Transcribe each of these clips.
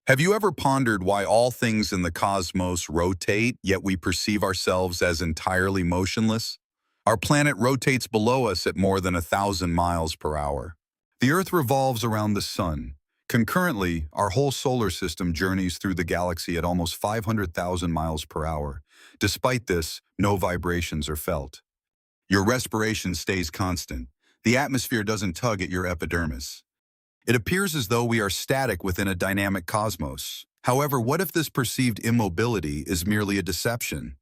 Have you ever pondered why all things in the cosmos rotate, yet we perceive ourselves as entirely motionless? Our planet rotates below us at more than 1,000 miles per hour. The Earth revolves around the Sun. Concurrently, our whole solar system journeys through the galaxy at almost 500,000 miles per hour. Despite this, no vibrations are felt. Your respiration stays constant. The atmosphere doesn't tug at your epidermis. It appears as though we are static within a dynamic cosmos. However, what if this perceived immobility is merely a deception?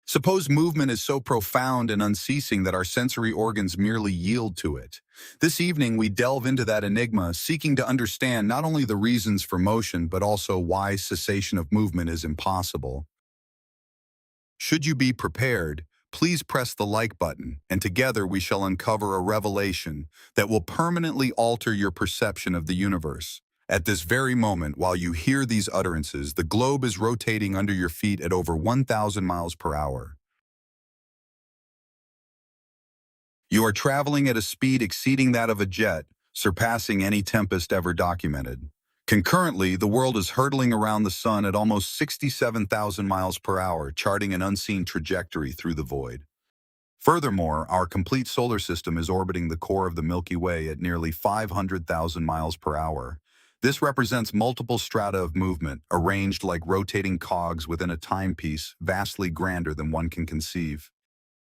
Suppose movement is so profound and unceasing that our sensory organs merely yield to it. This evening, we delve into that enigma, seeking to understand not only the reasons for motion, but also why cessation of movement is impossible. Should you be prepared, please press the like button, and together we shall uncover a revelation that will permanently alter your perception of the universe. At this very moment, while you hear these utterances, the globe is rotating under your feet at over 1,000 miles per hour. You are traveling at a speed exceeding that of a jet, surpassing any tempest ever documented. Concurrently, the world is hurtling around the sun at almost 67,000 miles per hour, charting an unseen trajectory through the void. Furthermore, our complete solar system is orbiting the core of the Milky Way at nearly 500,000 miles per hour. This represents multiple strata of movement, arranged like rotating cogs within a timepiece vastly grander than one can conceive.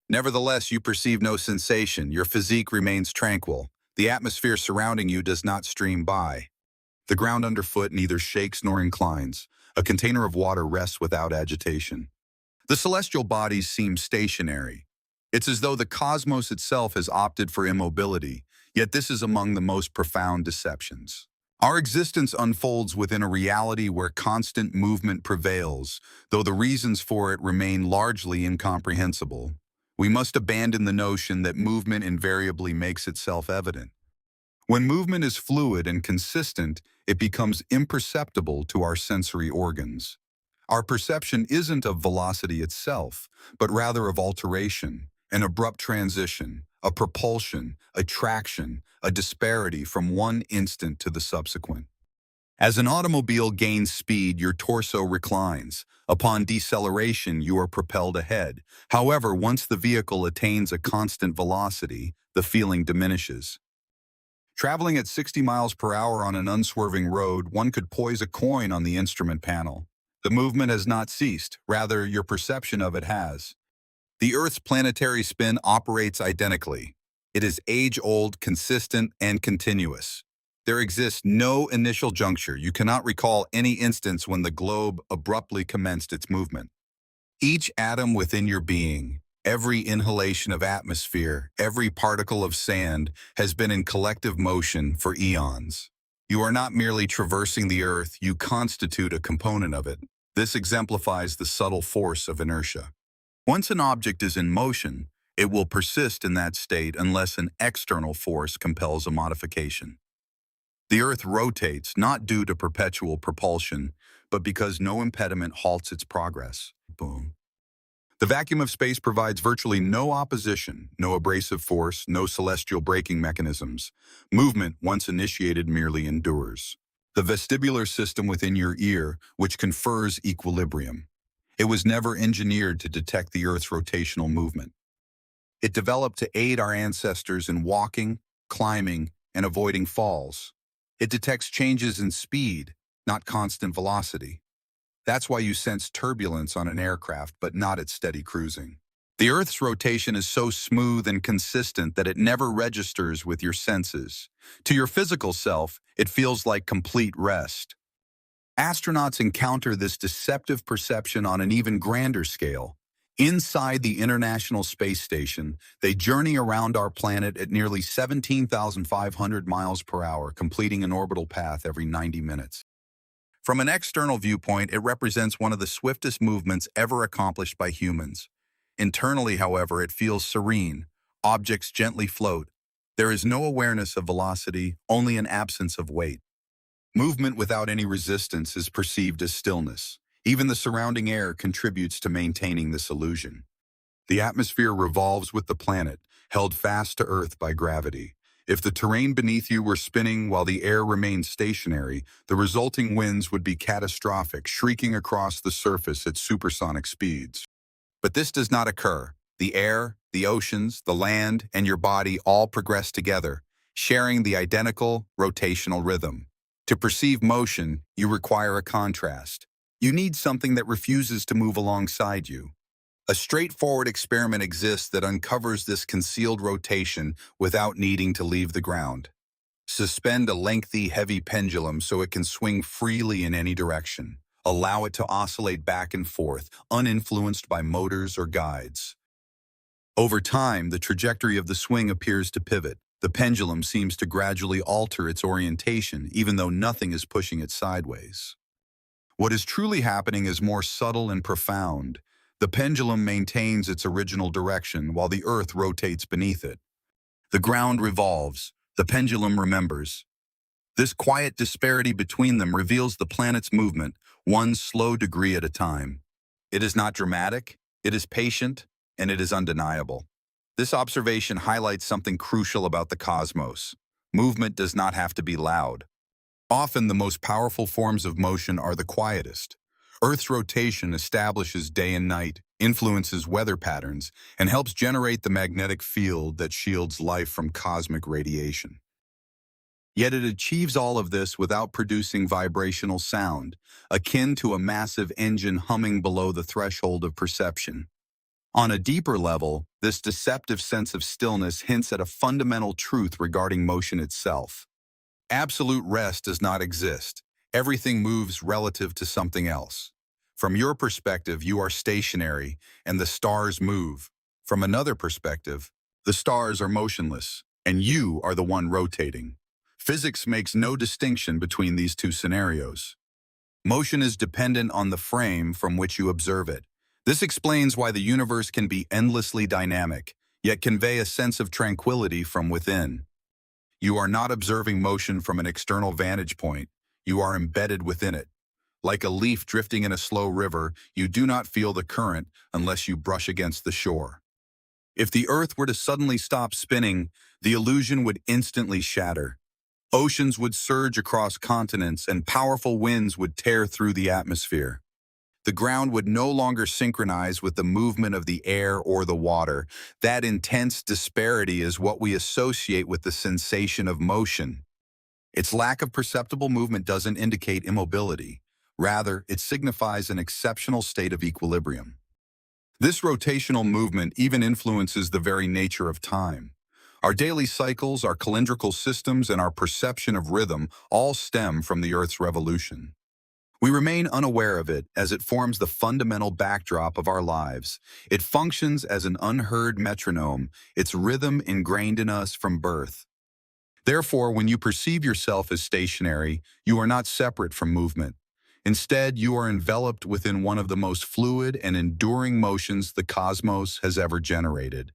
Nevertheless, you perceive no sensation. Your physique remains tranquil. The atmosphere surrounding you does not stream by. The ground underfoot neither shakes nor inclines. A container of water rests without agitation. The celestial bodies seem stationary. It's as though the cosmos itself has opted for immobility, yet this is among the most profound deceptions. Our existence unfolds within a reality where constant movement prevails, though the reasons for it remain largely incomprehensible. We must abandon the notion that movement invariably makes itself evident. When movement is fluid and consistent, it becomes imperceptible to our sensory organs. Our perception isn't of velocity itself, but rather of alteration, an abrupt transition, a propulsion, a traction, a disparity from one instant to the subsequent. As an automobile gains speed, your torso reclines. Upon deceleration, you are propelled ahead. However, once the vehicle attains a constant velocity, the feeling diminishes. Traveling at 60 miles per hour on an unswerving road, one could poise a coin on the instrument panel. The movement has not ceased, rather your perception of it has. The Earth's planetary spin operates identically. It is age-old, consistent, and continuous. There exists no initial juncture. You cannot recall any instance when the globe abruptly commenced its movement. Each atom within your being, every inhalation of atmosphere, every particle of sand has been in collective motion for eons. You are not merely traversing the Earth, you constitute a component of it. This exemplifies the subtle force of inertia. Once an object is in motion, it will persist in that state unless an external force compels a modification. The Earth rotates not due to perpetual propulsion, but because no impediment halts its progress. Boom. The vacuum of space provides virtually no opposition, no abrasive force, no celestial braking mechanisms. Movement, once initiated, merely endures. The vestibular system within your ear, which confers equilibrium. It was never engineered to detect the Earth's rotational movement. It developed to aid our ancestors in walking, climbing, and avoiding falls. It detects changes in speed, not constant velocity. That's why you sense turbulence on an aircraft, but not at steady cruising. The Earth's rotation is so smooth and consistent that it never registers with your senses. To your physical self, it feels like complete rest. Astronauts encounter this deceptive perception on an even grander scale. Inside the International Space Station, they journey around our planet at nearly 17,500 miles per hour, completing an orbital path every 90 minutes. From an external viewpoint, it represents one of the swiftest movements ever accomplished by humans. Internally, however, it feels serene. Objects gently float. There is no awareness of velocity, only an absence of weight. Movement without any resistance is perceived as stillness. Even the surrounding air contributes to maintaining this illusion. The atmosphere revolves with the planet, held fast to Earth by gravity. If the terrain beneath you were spinning while the air remained stationary, the resulting winds would be catastrophic, shrieking across the surface at supersonic speeds. But this does not occur. The air, the oceans, the land, and your body all progress together, sharing the identical rotational rhythm. To perceive motion, you require a contrast. You need something that refuses to move alongside you. A straightforward experiment exists that uncovers this concealed rotation without needing to leave the ground. Suspend a lengthy, heavy pendulum so it can swing freely in any direction. Allow it to oscillate back and forth, uninfluenced by motors or guides. Over time, the trajectory of the swing appears to pivot. The pendulum seems to gradually alter its orientation, even though nothing is pushing it sideways. What is truly happening is more subtle and profound. The pendulum maintains its original direction while the Earth rotates beneath it. The ground revolves. The pendulum remembers. This quiet disparity between them reveals the planet's movement, one slow degree at a time. It is not dramatic, it is patient, and it is undeniable. This observation highlights something crucial about the cosmos. Movement does not have to be loud. Often the most powerful forms of motion are the quietest. Earth's rotation establishes day and night, influences weather patterns, and helps generate the magnetic field that shields life from cosmic radiation. Yet it achieves all of this without producing vibrational sound, akin to a massive engine humming below the threshold of perception. On a deeper level, this deceptive sense of stillness hints at a fundamental truth regarding motion itself. Absolute rest does not exist. Everything moves relative to something else. From your perspective, you are stationary, and the stars move. From another perspective, the stars are motionless, and you are the one rotating. Physics makes no distinction between these two scenarios. Motion is dependent on the frame from which you observe it. This explains why the universe can be endlessly dynamic, yet convey a sense of tranquility from within. You are not observing motion from an external vantage point. You are embedded within it. Like a leaf drifting in a slow river, you do not feel the current unless you brush against the shore. If the Earth were to suddenly stop spinning, the illusion would instantly shatter. Oceans would surge across continents and powerful winds would tear through the atmosphere. The ground would no longer synchronize with the movement of the air or the water. That intense disparity is what we associate with the sensation of motion. Its lack of perceptible movement doesn't indicate immobility. Rather, it signifies an exceptional state of equilibrium. This rotational movement even influences the very nature of time. Our daily cycles, our calendrical systems, and our perception of rhythm all stem from the Earth's revolution. We remain unaware of it as it forms the fundamental backdrop of our lives. It functions as an unheard metronome, its rhythm ingrained in us from birth. Therefore, when you perceive yourself as stationary, you are not separate from movement. Instead, you are enveloped within one of the most fluid and enduring motions the cosmos has ever generated.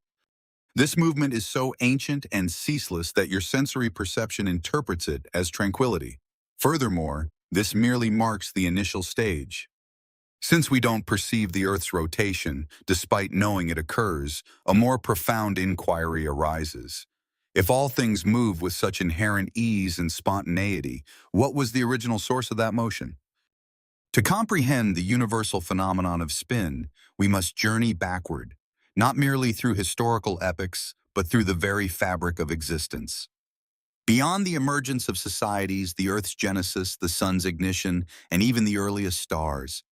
This movement is so ancient and ceaseless that your sensory perception interprets it as tranquility. Furthermore, this merely marks the initial stage. Since we don't perceive the Earth's rotation, despite knowing it occurs, a more profound inquiry arises. If all things move with such inherent ease and spontaneity, what was the original source of that motion? To comprehend the universal phenomenon of spin, we must journey backward, not merely through historical epochs, but through the very fabric of existence. Beyond the emergence of societies, the Earth's genesis, the sun's ignition, and even the earliest stars,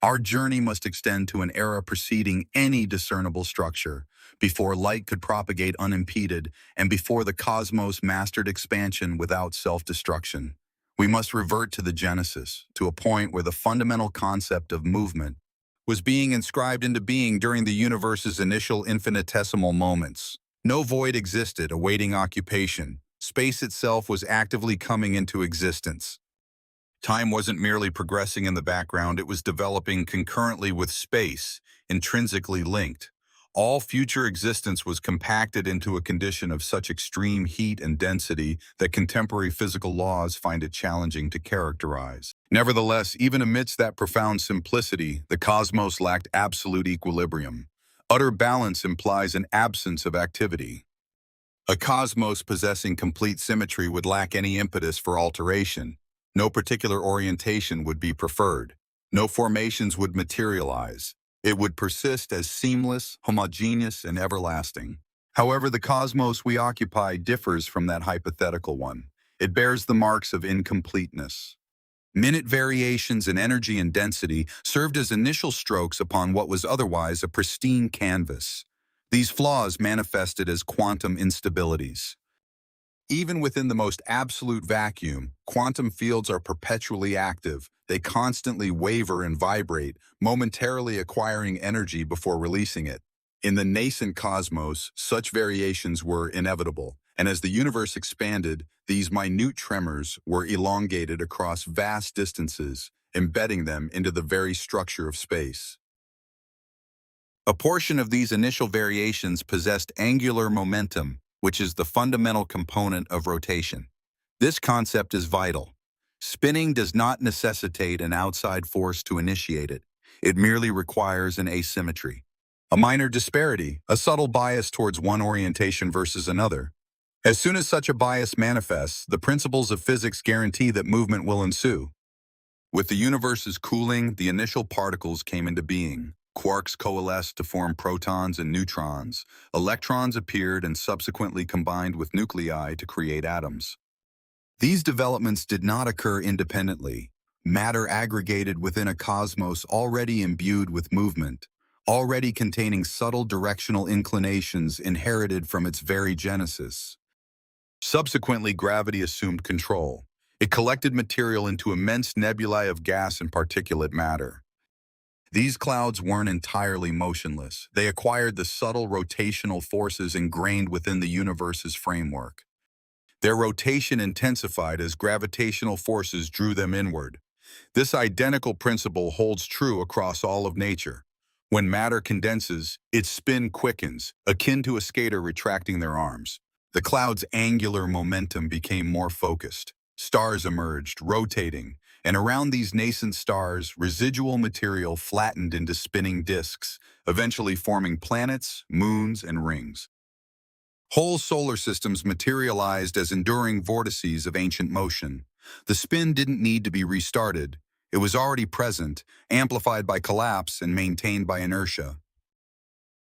our journey must extend to an era preceding any discernible structure, before light could propagate unimpeded, and before the cosmos mastered expansion without self-destruction. We must revert to the Genesis, to a point where the fundamental concept of movement was being inscribed into being during the universe's initial infinitesimal moments. No void existed awaiting occupation. Space itself was actively coming into existence. Time wasn't merely progressing in the background, it was developing concurrently with space, intrinsically linked. All future existence was compacted into a condition of such extreme heat and density that contemporary physical laws find it challenging to characterize. Nevertheless, even amidst that profound simplicity, the cosmos lacked absolute equilibrium. Utter balance implies an absence of activity. A cosmos possessing complete symmetry would lack any impetus for alteration. No particular orientation would be preferred. No formations would materialize. It would persist as seamless, homogeneous, and everlasting. However, the cosmos we occupy differs from that hypothetical one. It bears the marks of incompleteness. Minute variations in energy and density served as initial strokes upon what was otherwise a pristine canvas. These flaws manifested as quantum instabilities. Even within the most absolute vacuum, quantum fields are perpetually active. They constantly waver and vibrate, momentarily acquiring energy before releasing it. In the nascent cosmos, such variations were inevitable, and as the universe expanded, these minute tremors were elongated across vast distances, embedding them into the very structure of space. A portion of these initial variations possessed angular momentum, which is the fundamental component of rotation. This concept is vital. Spinning does not necessitate an outside force to initiate it. It merely requires an asymmetry. A minor disparity, a subtle bias towards one orientation versus another. As soon as such a bias manifests, the principles of physics guarantee that movement will ensue. With the universe's cooling, the initial particles came into being. Quarks coalesced to form protons and neutrons. Electrons appeared and subsequently combined with nuclei to create atoms. These developments did not occur independently. Matter aggregated within a cosmos already imbued with movement, already containing subtle directional inclinations inherited from its very genesis. Subsequently, gravity assumed control. It collected material into immense nebulae of gas and particulate matter. These clouds weren't entirely motionless. They acquired the subtle rotational forces ingrained within the universe's framework. Their rotation intensified as gravitational forces drew them inward. This identical principle holds true across all of nature. When matter condenses, its spin quickens, akin to a skater retracting their arms. The cloud's angular momentum became more focused. Stars emerged, rotating, and around these nascent stars, residual material flattened into spinning disks, eventually forming planets, moons, and rings. Whole solar systems materialized as enduring vortices of ancient motion. The spin didn't need to be restarted. It was already present, amplified by collapse and maintained by inertia.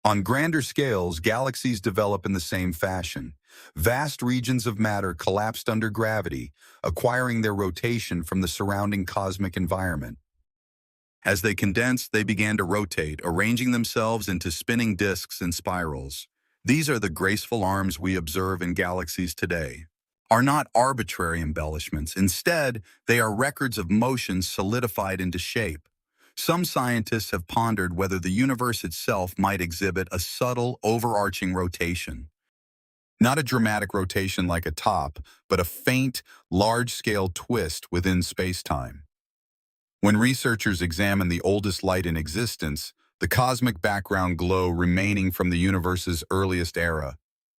On grander scales, galaxies develop in the same fashion. Vast regions of matter collapsed under gravity, acquiring their rotation from the surrounding cosmic environment. As they condensed, they began to rotate, arranging themselves into spinning disks and spirals. These are the graceful arms we observe in galaxies today. Are not arbitrary embellishments. Instead, they are records of motion solidified into shape. Some scientists have pondered whether the universe itself might exhibit a subtle, overarching rotation. Not a dramatic rotation like a top, but a faint, large-scale twist within space-time. When researchers examine the oldest light in existence, the cosmic background glow remaining from the universe's earliest era,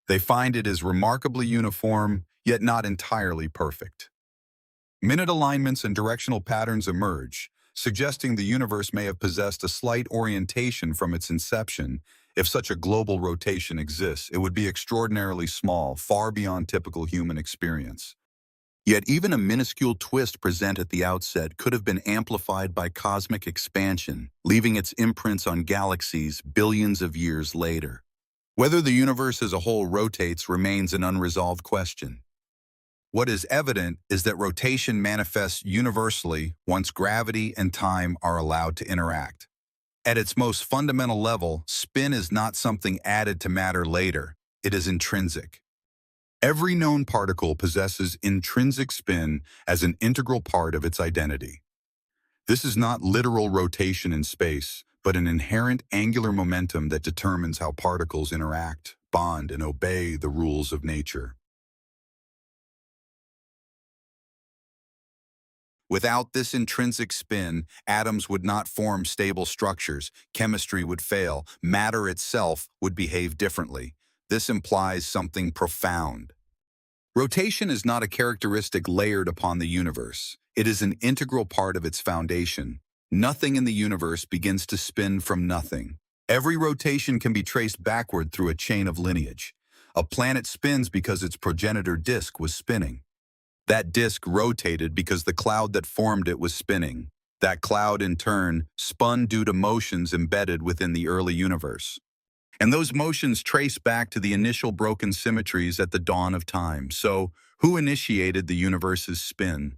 they find it is remarkably uniform, yet not entirely perfect. Minute alignments and directional patterns emerge, suggesting the universe may have possessed a slight orientation from its inception. If such a global rotation exists, it would be extraordinarily small, far beyond typical human experience. Yet even a minuscule twist present at the outset could have been amplified by cosmic expansion, leaving its imprints on galaxies billions of years later. Whether the universe as a whole rotates remains an unresolved question. What is evident is that rotation manifests universally once gravity and time are allowed to interact. At its most fundamental level, spin is not something added to matter later. It is intrinsic. Every known particle possesses intrinsic spin as an integral part of its identity. This is not literal rotation in space, but an inherent angular momentum that determines how particles interact, bond, and obey the rules of nature. Without this intrinsic spin, atoms would not form stable structures, chemistry would fail, matter itself would behave differently. This implies something profound. Rotation is not a characteristic layered upon the universe. It is an integral part of its foundation. Nothing in the universe begins to spin from nothing. Every rotation can be traced backward through a chain of lineage. A planet spins because its progenitor disk was spinning. That disk rotated because the cloud that formed it was spinning. That cloud, in turn, spun due to motions embedded within the early universe. And those motions trace back to the initial broken symmetries at the dawn of time. So, who initiated the universe's spin?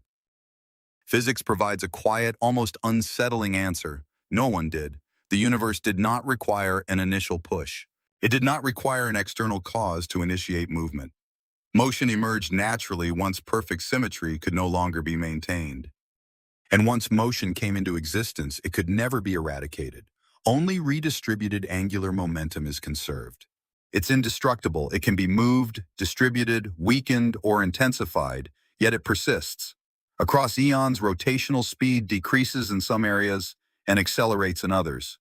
Physics provides a quiet, almost unsettling answer. No one did. The universe did not require an initial push. It did not require an external cause to initiate movement. Motion emerged naturally once perfect symmetry could no longer be maintained. And once motion came into existence, it could never be eradicated. Only redistributed angular momentum is conserved. It's indestructible. It can be moved, distributed, weakened, or intensified, yet it persists. Across eons, rotational speed decreases in some areas and accelerates in others.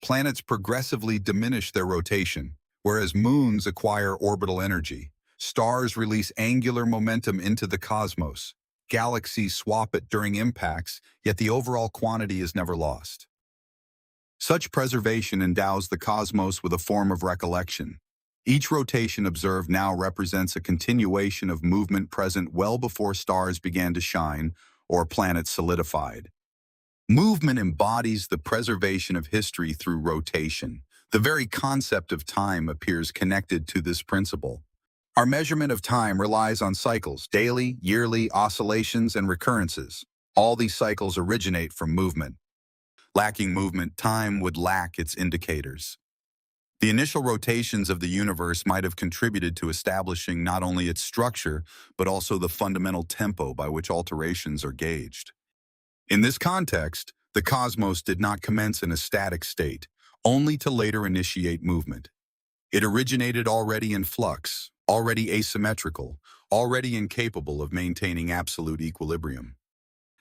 Planets progressively diminish their rotation, whereas moons acquire orbital energy. Stars release angular momentum into the cosmos. Galaxies swap it during impacts, yet the overall quantity is never lost. Such preservation endows the cosmos with a form of recollection. Each rotation observed now represents a continuation of movement present well before stars began to shine or planets solidified. Movement embodies the preservation of history through rotation. The very concept of time appears connected to this principle. Our measurement of time relies on cycles, daily, yearly, oscillations, and recurrences. All these cycles originate from movement. Lacking movement, time would lack its indicators. The initial rotations of the universe might have contributed to establishing not only its structure, but also the fundamental tempo by which alterations are gauged. In this context, the cosmos did not commence in a static state, only to later initiate movement. It originated already in flux, already asymmetrical, already incapable of maintaining absolute equilibrium.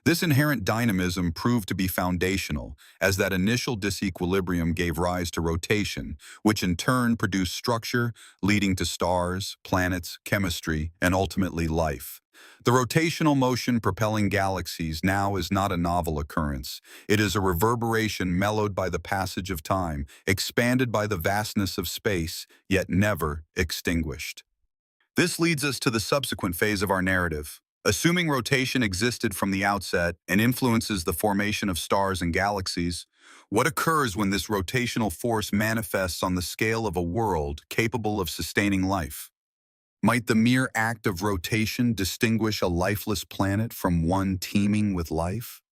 This inherent dynamism proved to be foundational, as that initial disequilibrium gave rise to rotation, which in turn produced structure, leading to stars, planets, chemistry, and ultimately life. The rotational motion propelling galaxies now is not a novel occurrence. It is a reverberation mellowed by the passage of time, expanded by the vastness of space, yet never extinguished. This leads us to the subsequent phase of our narrative. Assuming rotation existed from the outset and influences the formation of stars and galaxies, what occurs when this rotational force manifests on the scale of a world capable of sustaining life? Might the mere act of rotation distinguish a lifeless planet from one teeming with life?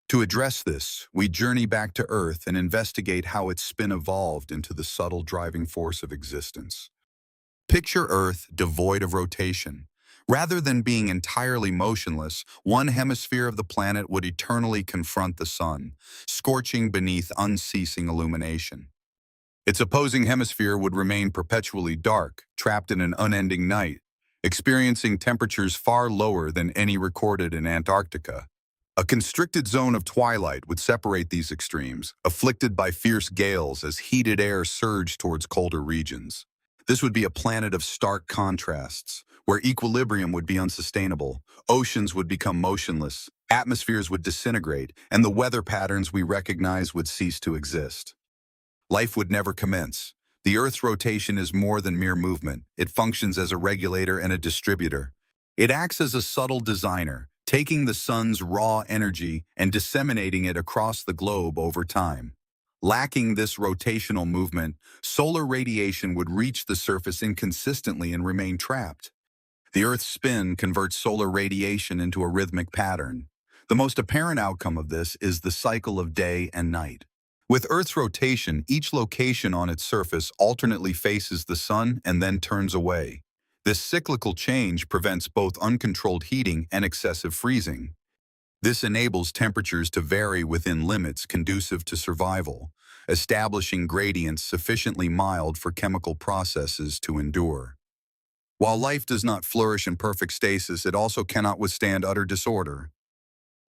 To address this, we journey back to Earth and investigate how its spin evolved into the subtle driving force of existence. Picture Earth devoid of rotation. Rather than being entirely motionless, one hemisphere of the planet would eternally confront the sun, scorching beneath unceasing illumination. Its opposing hemisphere would remain perpetually dark, trapped in an unending night, experiencing temperatures far lower than any recorded in Antarctica. A constricted zone of twilight would separate these extremes, afflicted by fierce gales as heated air surged towards colder regions. This would be a planet of stark contrasts, where equilibrium would be unsustainable, oceans would become motionless, atmospheres would disintegrate, and the weather patterns we recognize would cease to exist. Life would never commence. The Earth's rotation is more than mere movement. It functions as a regulator and a distributor. It acts as a subtle designer, taking the sun's raw energy and disseminating it across the globe over time. Lacking this rotational movement, solar radiation would reach the surface inconsistently and remain trapped. The Earth's spin converts solar radiation into a rhythmic pattern. The most apparent outcome of this is the cycle of day and night. With Earth's rotation, each location on its surface alternately faces the sun and then turns away. This cyclical change prevents both uncontrolled heating and excessive freezing. This enables temperatures to vary within limits conducive to survival, establishing gradients sufficiently mild for chemical processes to endure. While life does not flourish in perfect stasis, it also cannot withstand utter disorder.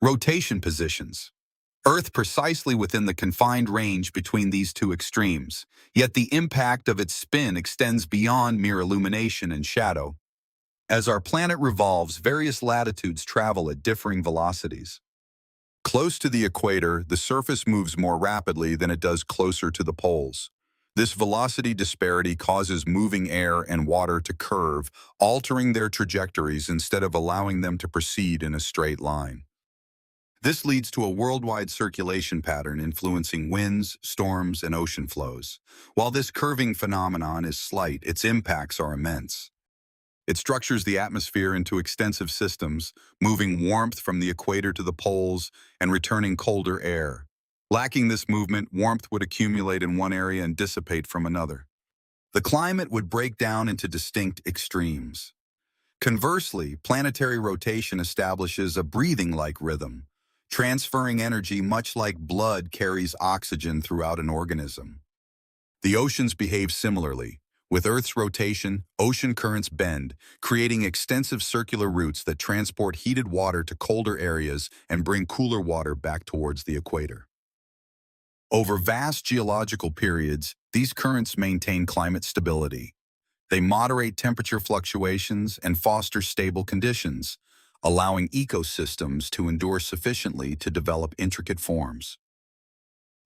Rotation positions. Earth precisely within the confined range between these two extremes, yet the impact of its spin extends beyond mere illumination and shadow. As our planet revolves, various latitudes travel at differing velocities. Close to the equator, the surface moves more rapidly than it does closer to the poles. This velocity disparity causes moving air and water to curve, altering their trajectories instead of allowing them to proceed in a straight line. This leads to a worldwide circulation pattern influencing winds, storms, and ocean flows. While this curving phenomenon is slight, its impacts are immense. It structures the atmosphere into extensive systems, moving warmth from the equator to the poles and returning colder air. Lacking this movement, warmth would accumulate in one area and dissipate from another. The climate would break down into distinct extremes. Conversely, planetary rotation establishes a breathing-like rhythm, transferring energy much like blood carries oxygen throughout an organism. The oceans behave similarly. With Earth's rotation, ocean currents bend, creating extensive circular routes that transport heated water to colder areas and bring cooler water back towards the equator. Over vast geological periods, these currents maintain climate stability. They moderate temperature fluctuations and foster stable conditions, allowing ecosystems to endure sufficiently to develop intricate forms.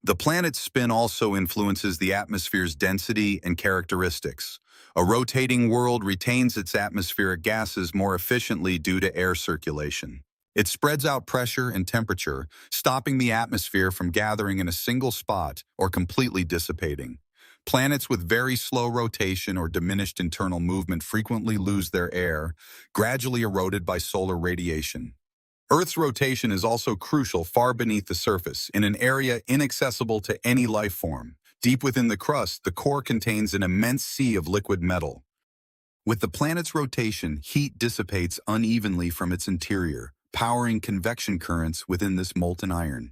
The planet's spin also influences the atmosphere's density and characteristics. A rotating world retains its atmospheric gases more efficiently due to air circulation. It spreads out pressure and temperature, stopping the atmosphere from gathering in a single spot or completely dissipating. Planets with very slow rotation or diminished internal movement frequently lose their air, gradually eroded by solar radiation. Earth's rotation is also crucial far beneath the surface, in an area inaccessible to any life form. Deep within the crust, the core contains an immense sea of liquid metal. With the planet's rotation, heat dissipates unevenly from its interior, powering convection currents within this molten iron.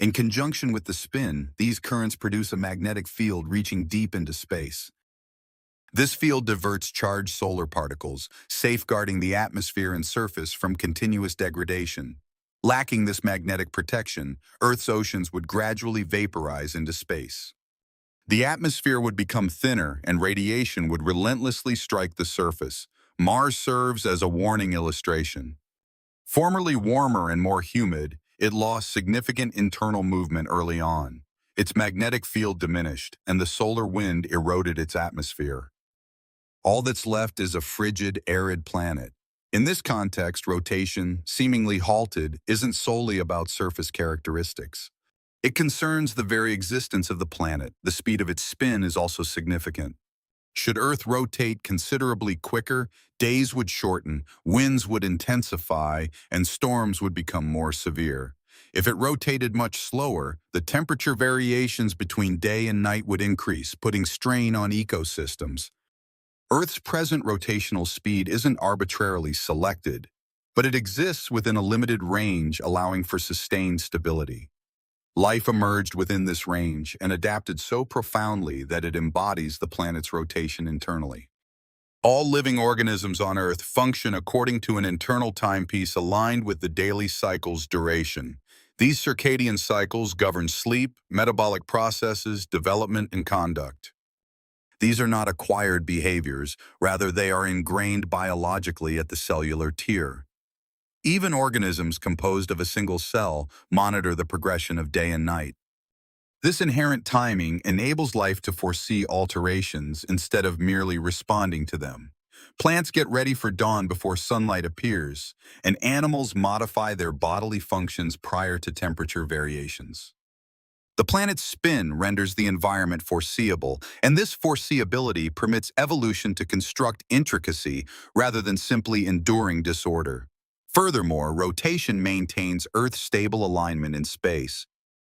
In conjunction with the spin, these currents produce a magnetic field reaching deep into space. This field diverts charged solar particles, safeguarding the atmosphere and surface from continuous degradation. Lacking this magnetic protection, Earth's oceans would gradually vaporize into space. The atmosphere would become thinner and radiation would relentlessly strike the surface. Mars serves as a warning illustration. Formerly warmer and more humid, it lost significant internal movement early on. Its magnetic field diminished, and the solar wind eroded its atmosphere. All that's left is a frigid, arid planet. In this context, rotation, seemingly halted, isn't solely about surface characteristics. It concerns the very existence of the planet. The speed of its spin is also significant. Should Earth rotate considerably quicker, days would shorten, winds would intensify, and storms would become more severe. If it rotated much slower, the temperature variations between day and night would increase, putting strain on ecosystems. Earth's present rotational speed isn't arbitrarily selected, but it exists within a limited range, allowing for sustained stability. Life emerged within this range and adapted so profoundly that it embodies the planet's rotation internally. All living organisms on Earth function according to an internal timepiece aligned with the daily cycle's duration. These circadian cycles govern sleep, metabolic processes, development, and conduct. These are not acquired behaviors, rather they are ingrained biologically at the cellular tier. Even organisms composed of a single cell monitor the progression of day and night. This inherent timing enables life to foresee alterations instead of merely responding to them. Plants get ready for dawn before sunlight appears, and animals modify their bodily functions prior to temperature variations. The planet's spin renders the environment foreseeable, and this foreseeability permits evolution to construct intricacy rather than simply enduring disorder. Furthermore, rotation maintains Earth's stable alignment in space.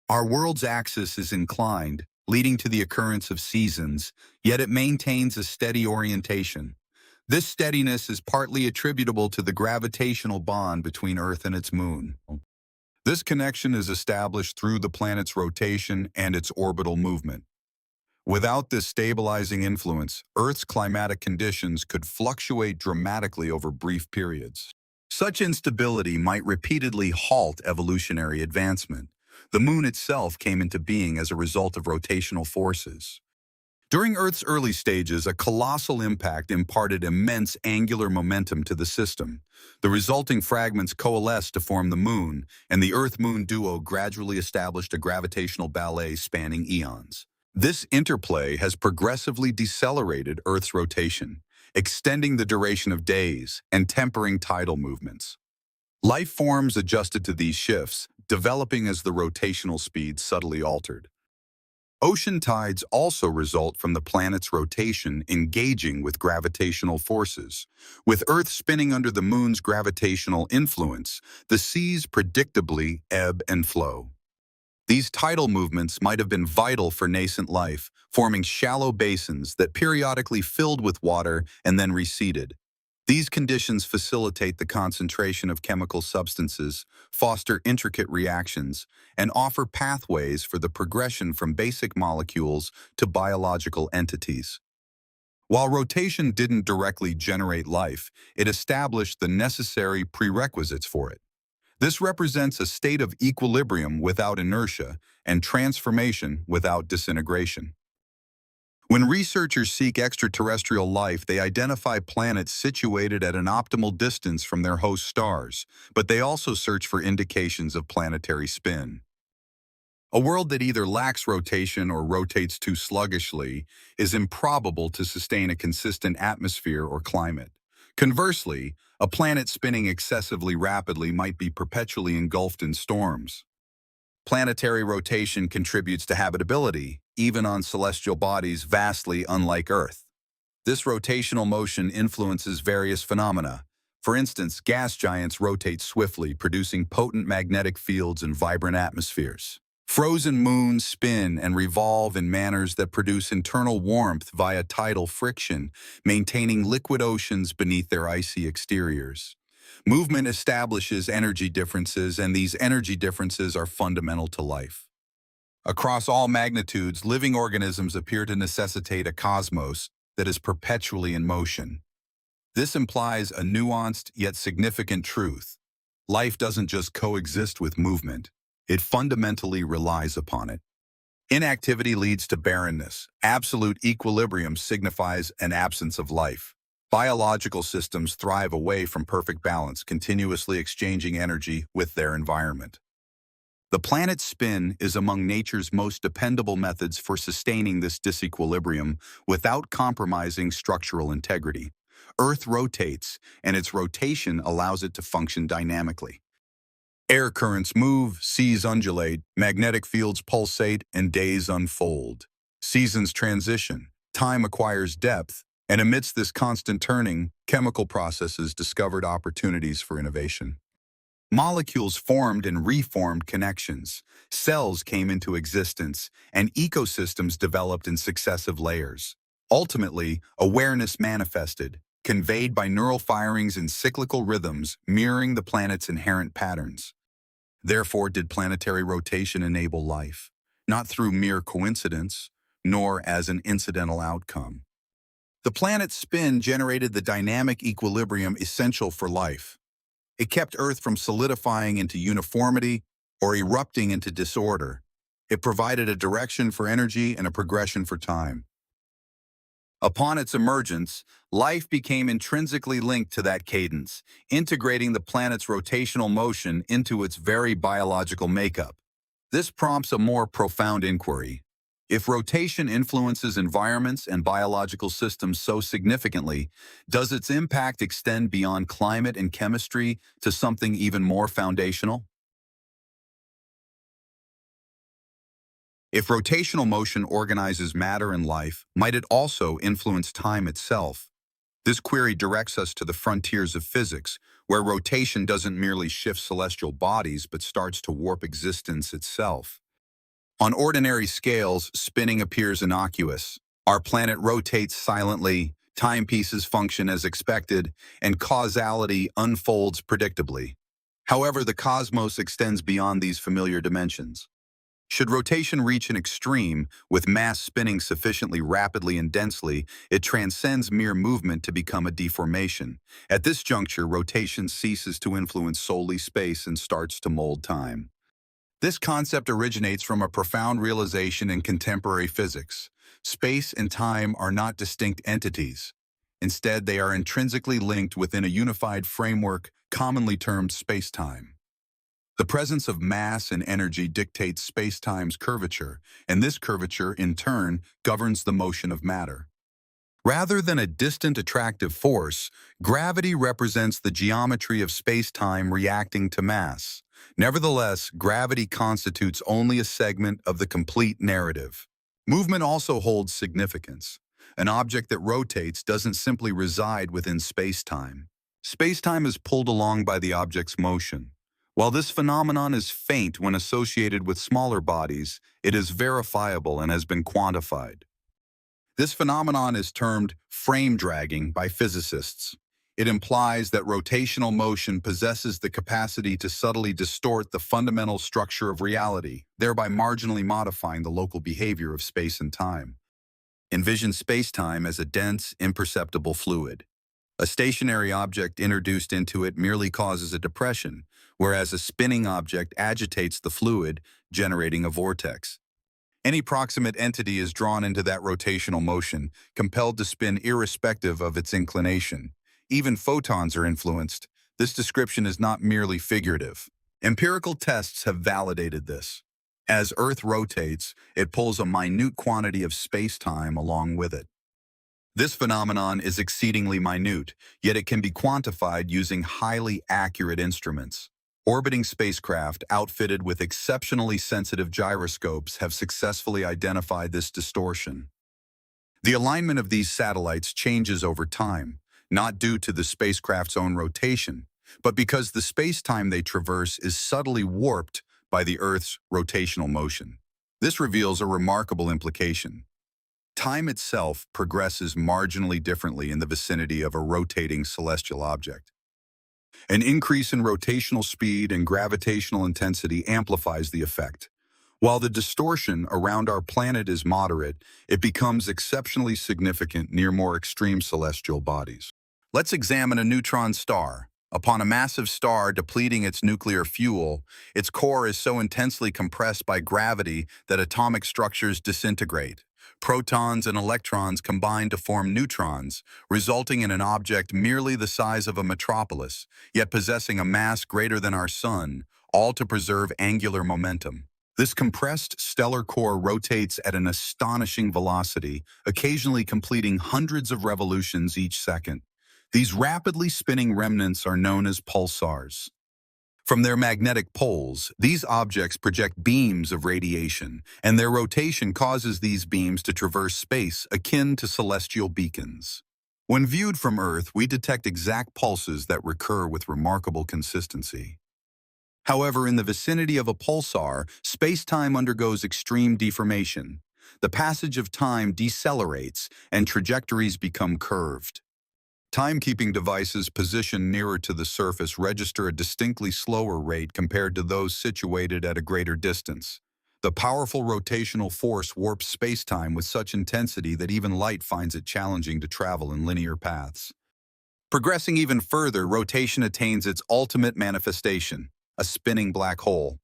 Our world's axis is inclined, leading to the occurrence of seasons, yet it maintains a steady orientation. This steadiness is partly attributable to the gravitational bond between Earth and its moon. This connection is established through the planet's rotation and its orbital movement. Without this stabilizing influence, Earth's climatic conditions could fluctuate dramatically over brief periods. Such instability might repeatedly halt evolutionary advancement. The moon itself came into being as a result of rotational forces. During Earth's early stages, a colossal impact imparted immense angular momentum to the system. The resulting fragments coalesced to form the moon, and the Earth-Moon duo gradually established a gravitational ballet spanning eons. This interplay has progressively decelerated Earth's rotation, extending the duration of days and tempering tidal movements. Life forms adjusted to these shifts, developing as the rotational speed subtly altered. Ocean tides also result from the planet's rotation engaging with gravitational forces. With Earth spinning under the Moon's gravitational influence, the seas predictably ebb and flow. These tidal movements might have been vital for nascent life, forming shallow basins that periodically filled with water and then receded. These conditions facilitate the concentration of chemical substances, foster intricate reactions, and offer pathways for the progression from basic molecules to biological entities. While rotation didn't directly generate life, it established the necessary prerequisites for it. This represents a state of equilibrium without inertia and transformation without disintegration. When researchers seek extraterrestrial life, they identify planets situated at an optimal distance from their host stars, but they also search for indications of planetary spin. A world that either lacks rotation or rotates too sluggishly is improbable to sustain a consistent atmosphere or climate. Conversely, a planet spinning excessively rapidly might be perpetually engulfed in storms. Planetary rotation contributes to habitability, even on celestial bodies vastly unlike Earth. This rotational motion influences various phenomena. For instance, gas giants rotate swiftly, producing potent magnetic fields and vibrant atmospheres. Frozen moons spin and revolve in manners that produce internal warmth via tidal friction, maintaining liquid oceans beneath their icy exteriors. Movement establishes energy differences, and these energy differences are fundamental to life. Across all magnitudes, living organisms appear to necessitate a cosmos that is perpetually in motion. This implies a nuanced yet significant truth. Life doesn't just coexist with movement, it fundamentally relies upon it. Inactivity leads to barrenness. Absolute equilibrium signifies an absence of life. Biological systems thrive away from perfect balance, continuously exchanging energy with their environment. The planet's spin is among nature's most dependable methods for sustaining this disequilibrium without compromising structural integrity. Earth rotates, and its rotation allows it to function dynamically. Air currents move, seas undulate, magnetic fields pulsate, and days unfold. Seasons transition, time acquires depth, and amidst this constant turning, chemical processes discovered opportunities for innovation. Molecules formed and reformed connections, cells came into existence, and ecosystems developed in successive layers. Ultimately, awareness manifested, conveyed by neural firings and cyclical rhythms mirroring the planet's inherent patterns. Therefore did planetary rotation enable life, not through mere coincidence, nor as an incidental outcome. The planet's spin generated the dynamic equilibrium essential for life. It kept Earth from solidifying into uniformity or erupting into disorder. It provided a direction for energy and a progression for time. Upon its emergence, life became intrinsically linked to that cadence, integrating the planet's rotational motion into its very biological makeup. This prompts a more profound inquiry. If rotation influences environments and biological systems so significantly, does its impact extend beyond climate and chemistry to something even more foundational? If rotational motion organizes matter and life, might it also influence time itself? This query directs us to the frontiers of physics, where rotation doesn't merely shift celestial bodies but starts to warp existence itself. On ordinary scales, spinning appears innocuous. Our planet rotates silently, timepieces function as expected, and causality unfolds predictably. However, the cosmos extends beyond these familiar dimensions. Should rotation reach an extreme, with mass spinning sufficiently rapidly and densely, it transcends mere movement to become a deformation. At this juncture, rotation ceases to influence solely space and starts to mold time. This concept originates from a profound realization in contemporary physics. Space and time are not distinct entities. Instead, they are intrinsically linked within a unified framework commonly termed space-time. The presence of mass and energy dictates space-time's curvature, and this curvature, in turn, governs the motion of matter. Rather than a distant attractive force, gravity represents the geometry of space-time reacting to mass. Nevertheless, gravity constitutes only a segment of the complete narrative. Movement also holds significance. An object that rotates doesn't simply reside within space-time. Space-time is pulled along by the object's motion. While this phenomenon is faint when associated with smaller bodies, it is verifiable and has been quantified. This phenomenon is termed frame dragging by physicists. It implies that rotational motion possesses the capacity to subtly distort the fundamental structure of reality, thereby marginally modifying the local behavior of space and time. Envision space-time as a dense, imperceptible fluid. A stationary object introduced into it merely causes a depression, whereas a spinning object agitates the fluid, generating a vortex. Any proximate entity is drawn into that rotational motion, compelled to spin irrespective of its inclination. Even photons are influenced. This description is not merely figurative. Empirical tests have validated this. As Earth rotates, it pulls a minute quantity of space-time along with it. This phenomenon is exceedingly minute, yet it can be quantified using highly accurate instruments. Orbiting spacecraft outfitted with exceptionally sensitive gyroscopes have successfully identified this distortion. The alignment of these satellites changes over time, not due to the spacecraft's own rotation, but because the space-time they traverse is subtly warped by the Earth's rotational motion. This reveals a remarkable implication. Time itself progresses marginally differently in the vicinity of a rotating celestial object. An increase in rotational speed and gravitational intensity amplifies the effect. While the distortion around our planet is moderate, it becomes exceptionally significant near more extreme celestial bodies. Let's examine a neutron star. Upon a massive star depleting its nuclear fuel, its core is so intensely compressed by gravity that atomic structures disintegrate. Protons and electrons combine to form neutrons, resulting in an object merely the size of a metropolis, yet possessing a mass greater than our Sun, all to preserve angular momentum. This compressed stellar core rotates at an astonishing velocity, occasionally completing hundreds of revolutions each second. These rapidly spinning remnants are known as pulsars. From their magnetic poles, these objects project beams of radiation, and their rotation causes these beams to traverse space akin to celestial beacons. When viewed from Earth, we detect exact pulses that recur with remarkable consistency. However, in the vicinity of a pulsar, space-time undergoes extreme deformation. The passage of time decelerates, and trajectories become curved. Timekeeping devices positioned nearer to the surface register a distinctly slower rate compared to those situated at a greater distance. The powerful rotational force warps spacetime with such intensity that even light finds it challenging to travel in linear paths. Progressing even further, rotation attains its ultimate manifestation, a spinning black hole.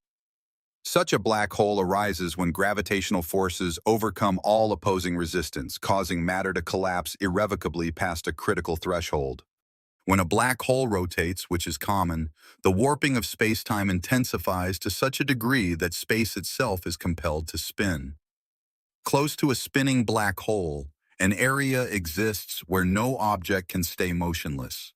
Such a black hole arises when gravitational forces overcome all opposing resistance, causing matter to collapse irrevocably past a critical threshold. When a black hole rotates, which is common, the warping of spacetime intensifies to such a degree that space itself is compelled to spin. Close to a spinning black hole, an area exists where no object can stay motionless.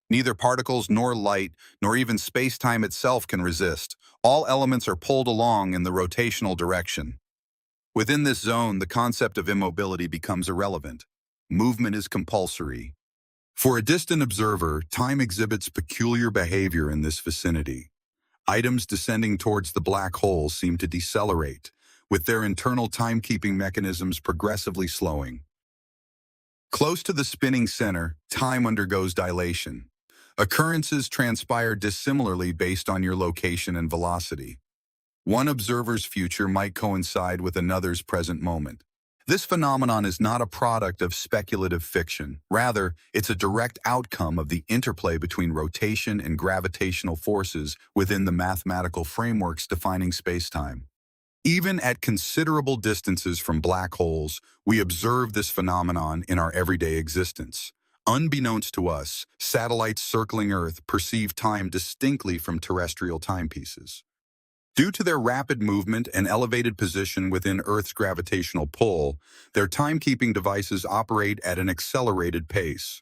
Neither particles nor light, nor even space-time itself can resist. All elements are pulled along in the rotational direction. Within this zone, the concept of immobility becomes irrelevant. Movement is compulsory. For a distant observer, time exhibits peculiar behavior in this vicinity. Items descending towards the black hole seem to decelerate, with their internal timekeeping mechanisms progressively slowing. Close to the spinning center, time undergoes dilation. Occurrences transpire dissimilarly based on your location and velocity. One observer's future might coincide with another's present moment. This phenomenon is not a product of speculative fiction. Rather, it's a direct outcome of the interplay between rotation and gravitational forces within the mathematical frameworks defining spacetime. Even at considerable distances from black holes, we observe this phenomenon in our everyday existence. Unbeknownst to us, satellites circling Earth perceive time distinctly from terrestrial timepieces. Due to their rapid movement and elevated position within Earth's gravitational pull, their timekeeping devices operate at an accelerated pace.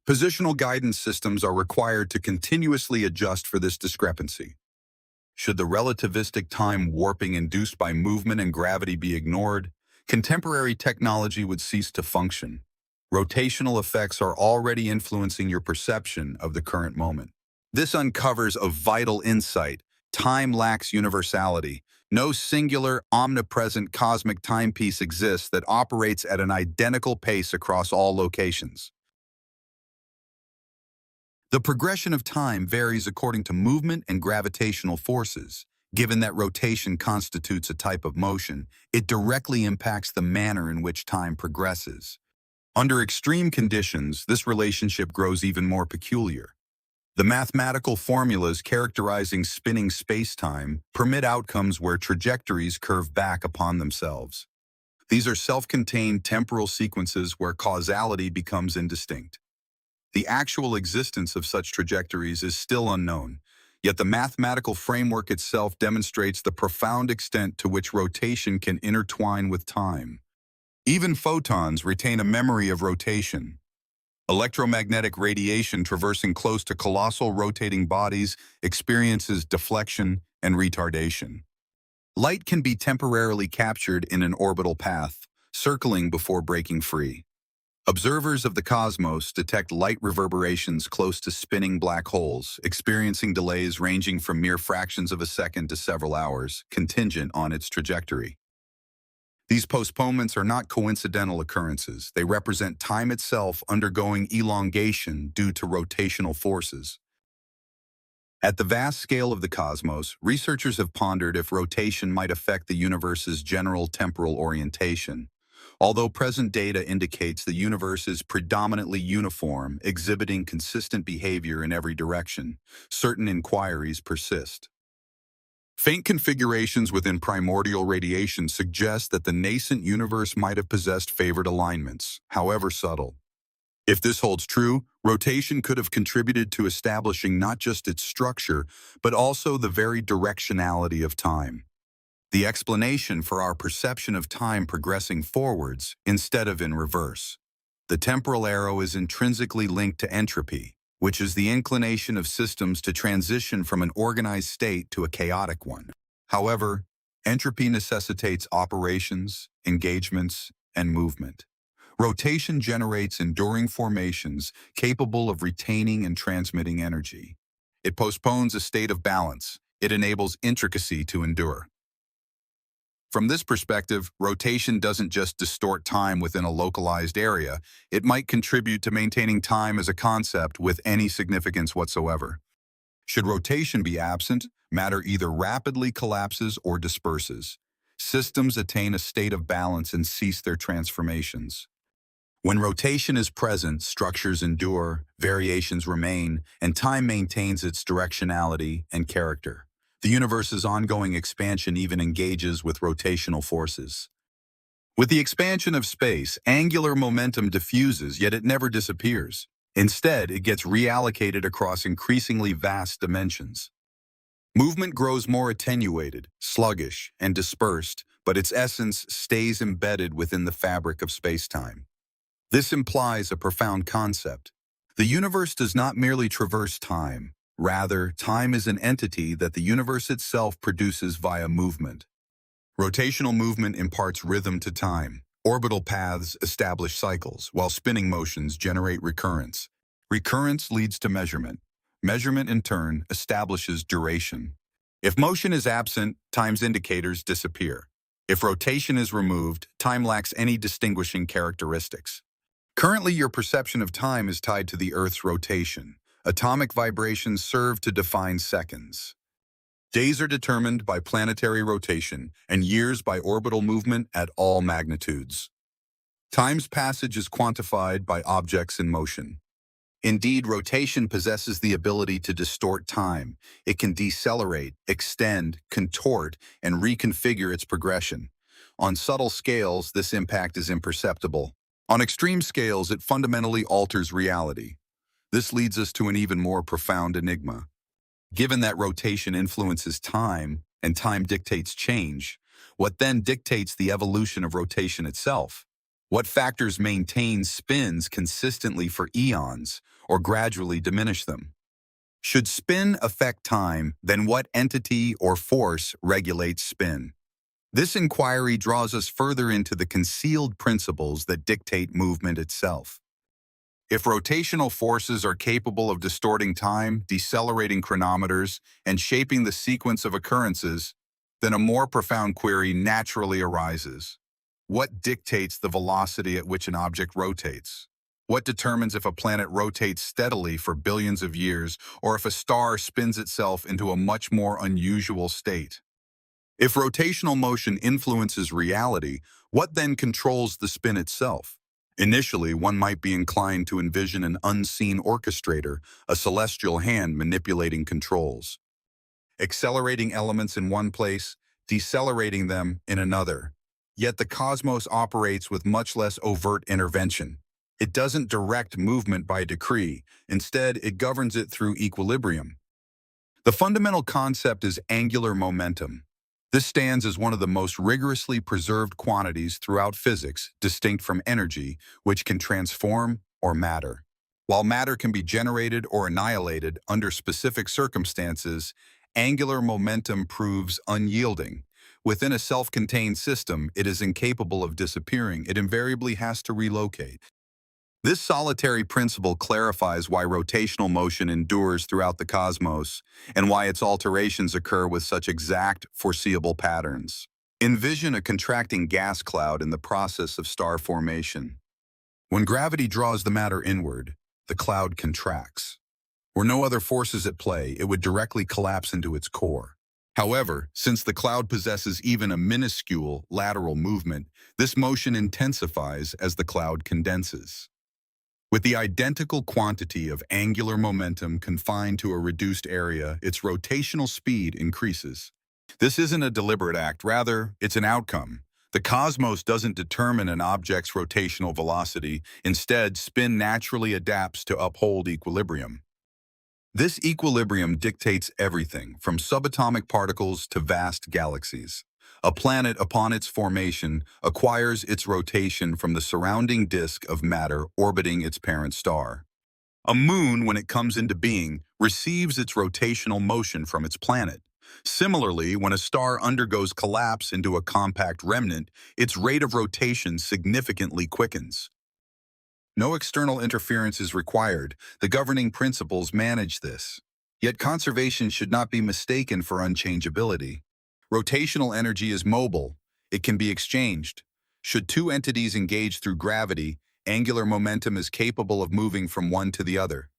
Positional guidance systems are required to continuously adjust for this discrepancy. Should the relativistic time warping induced by movement and gravity be ignored, contemporary technology would cease to function. Rotational effects are already influencing your perception of the current moment. This uncovers a vital insight. Time lacks universality. No singular, omnipresent cosmic timepiece exists that operates at an identical pace across all locations. The progression of time varies according to movement and gravitational forces. Given that rotation constitutes a type of motion, it directly impacts the manner in which time progresses. Under extreme conditions, this relationship grows even more peculiar. The mathematical formulas characterizing spinning spacetime permit outcomes where trajectories curve back upon themselves. These are self-contained temporal sequences where causality becomes indistinct. The actual existence of such trajectories is still unknown, yet the mathematical framework itself demonstrates the profound extent to which rotation can intertwine with time. Even photons retain a memory of rotation. Electromagnetic radiation traversing close to colossal rotating bodies experiences deflection and retardation. Light can be temporarily captured in an orbital path, circling before breaking free. Observers of the cosmos detect light reverberations close to spinning black holes, experiencing delays ranging from mere fractions of a second to several hours, contingent on its trajectory. These postponements are not coincidental occurrences. They represent time itself undergoing elongation due to rotational forces. At the vast scale of the cosmos, researchers have pondered if rotation might affect the universe's general temporal orientation. Although present data indicates the universe is predominantly uniform, exhibiting consistent behavior in every direction, certain inquiries persist. Faint configurations within primordial radiation suggest that the nascent universe might have possessed favored alignments, however subtle. If this holds true, rotation could have contributed to establishing not just its structure, but also the very directionality of time. The explanation for our perception of time progressing forwards instead of in reverse. The temporal arrow is intrinsically linked to entropy, which is the inclination of systems to transition from an organized state to a chaotic one. However, entropy necessitates operations, engagements, and movement. Rotation generates enduring formations capable of retaining and transmitting energy. It postpones a state of balance. It enables intricacy to endure. From this perspective, rotation doesn't just distort time within a localized area, it might contribute to maintaining time as a concept with any significance whatsoever. Should rotation be absent, matter either rapidly collapses or disperses. Systems attain a state of balance and cease their transformations. When rotation is present, structures endure, variations remain, and time maintains its directionality and character. The universe's ongoing expansion even engages with rotational forces. With the expansion of space, angular momentum diffuses, yet it never disappears. Instead, it gets reallocated across increasingly vast dimensions. Movement grows more attenuated, sluggish, and dispersed, but its essence stays embedded within the fabric of spacetime. This implies a profound concept. The universe does not merely traverse time. Rather, time is an entity that the universe itself produces via movement. Rotational movement imparts rhythm to time. Orbital paths establish cycles, while spinning motions generate recurrence. Recurrence leads to measurement. Measurement, in turn, establishes duration. If motion is absent, time's indicators disappear. If rotation is removed, time lacks any distinguishing characteristics. Currently, your perception of time is tied to the Earth's rotation. Atomic vibrations serve to define seconds. Days are determined by planetary rotation, and years by orbital movement at all magnitudes. Time's passage is quantified by objects in motion. Indeed, rotation possesses the ability to distort time. It can decelerate, extend, contort, and reconfigure its progression. On subtle scales, this impact is imperceptible. On extreme scales, it fundamentally alters reality. This leads us to an even more profound enigma. Given that rotation influences time and time dictates change, what then dictates the evolution of rotation itself? What factors maintain spins consistently for eons or gradually diminish them? Should spin affect time, then what entity or force regulates spin? This inquiry draws us further into the concealed principles that dictate movement itself. If rotational forces are capable of distorting time, decelerating chronometers, and shaping the sequence of occurrences, then a more profound query naturally arises. What dictates the velocity at which an object rotates? What determines if a planet rotates steadily for billions of years, or if a star spins itself into a much more unusual state? If rotational motion influences reality, what then controls the spin itself? Initially, one might be inclined to envision an unseen orchestrator, a celestial hand manipulating controls, accelerating elements in one place, decelerating them in another. Yet the cosmos operates with much less overt intervention. It doesn't direct movement by decree. Instead, it governs it through equilibrium. The fundamental concept is angular momentum. This stands as one of the most rigorously preserved quantities throughout physics, distinct from energy, which can transform or matter. While matter can be generated or annihilated under specific circumstances, angular momentum proves unyielding. Within a self-contained system, it is incapable of disappearing. It invariably has to relocate. This solitary principle clarifies why rotational motion endures throughout the cosmos and why its alterations occur with such exact, foreseeable patterns. Envision a contracting gas cloud in the process of star formation. When gravity draws the matter inward, the cloud contracts. Were no other forces at play, it would directly collapse into its core. However, since the cloud possesses even a minuscule lateral movement, this motion intensifies as the cloud condenses. With the identical quantity of angular momentum confined to a reduced area, its rotational speed increases. This isn't a deliberate act, rather, it's an outcome. The cosmos doesn't determine an object's rotational velocity. Instead, spin naturally adapts to uphold equilibrium. This equilibrium dictates everything, from subatomic particles to vast galaxies. A planet, upon its formation, acquires its rotation from the surrounding disk of matter orbiting its parent star. A moon, when it comes into being, receives its rotational motion from its planet. Similarly, when a star undergoes collapse into a compact remnant, its rate of rotation significantly quickens. No external interference is required. The governing principles manage this. Yet conservation should not be mistaken for unchangeability. Rotational energy is mobile. It can be exchanged. Should two entities engage through gravity, angular momentum is capable of moving from one to the other.